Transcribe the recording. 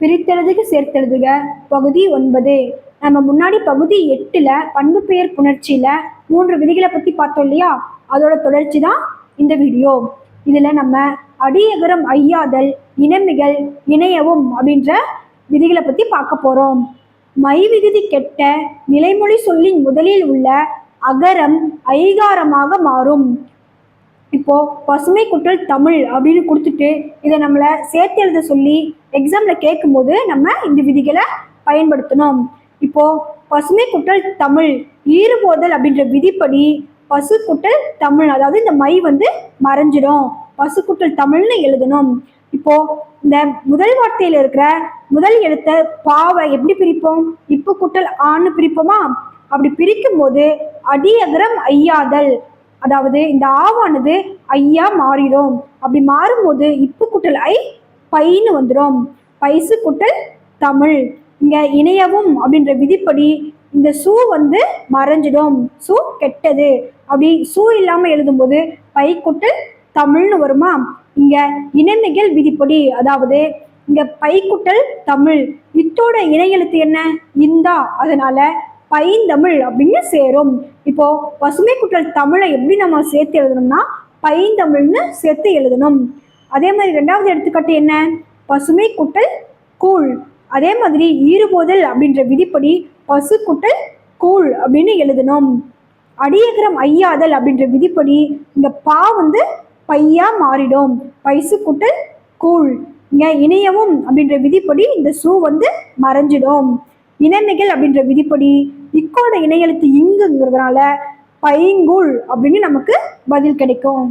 பிரித்தெழுதுக சேர்த்தெழுதுக பகுதி 9. நம்ம முன்னாடி பகுதி 8ல் பண்பு பெயர் புணர்ச்சியில் 3 விதிகளை பற்றி பார்த்தோம் இல்லையா? அதோட தொடர்ச்சி தான் இந்த வீடியோ. இதில் நம்ம அடியகரம் ஐயாதல், இனமிகள், இணையவும் அப்படின்ற விதிகளை பற்றி பார்க்க போகிறோம். மை விகுதி கெட்ட நிலைமொழி சொல்லின் முதலில் உள்ள அகரம் ஐகாரமாக மாறும். இப்போ பசுமை குட்டல் தமிழ் அப்படின்னு கொடுத்துட்டு இதை நம்மளை சேர்த்து எழுத சொல்லி எக்ஸாம்ல கேட்கும்போது நம்ம இந்த விதிகளை பயன்படுத்தணும். இப்போ பசுமை குட்டல் தமிழ் ஈறுபோதல் அப்படின்ற விதிப்படி பசு குட்டல் தமிழ், அதாவது இந்த மை மறைஞ்சிடும், பசு குட்டல் தமிழ்னு எழுதணும். இப்போ இந்த முதல் வார்த்தையில இருக்கிற முதல் எழுத்த பாவை எப்படி பிரிப்போம்? இப்பு குட்டல் ஆன்னு பிரிப்போமா? அப்படி பிரிக்கும் போது அடியகரம் ஐயாதல், அதாவது இந்த ஆவானது ஐயா மாறிடும். அப்படி மாறும்போது இப்பு குட்டல் ஐ பைன்னு வந்துடும். பைசு குட்டல் தமிழ். இங்க இணையவும் அப்படின்ற விதிப்படி இந்த சூ மறைஞ்சிடும், சூ கெட்டது. அப்படி சூ இல்லாம எழுதும்போது பை குட்டல் தமிழ்னு வருமா? இங்க இனமிகள் விதிப்படி, அதாவது இங்க பை குட்டல் தமிழ், இத்தோட இணை எழுத்து என்ன? இந்தா, அதனால பைந்தமிழ் அப்படின்னு சேரும். இப்போ பசுமை குட்டல் தமிழை எப்படி நம்ம சேர்த்து எழுதணும்னா பைந்தமிழ்னு சேர்த்து எழுதணும். அதே மாதிரி 2வது எடுத்துக்காட்டு என்ன? பசுமை குட்டல் கூழ். அதே மாதிரி ஈறுபோதல் அப்படின்ற விதிப்படி பசு குட்டல் கூழ் அப்படின்னு எழுதணும். அடியகரம் ஐயாதல் அப்படின்ற விதிப்படி இந்த பா பையா மாறிடும், பைசு குட்டல் கூழ். இங்க இணையவும் அப்படின்ற விதிப்படி இந்த சூ மறைஞ்சிடும். இனமிகள் அப்படின்ற விதிப்படி இக்கோட இணையெழுத்து இங்குங்கிறதுனால பைங்கூழ் அப்படின்னு நமக்கு பதில் கிடைக்கும்.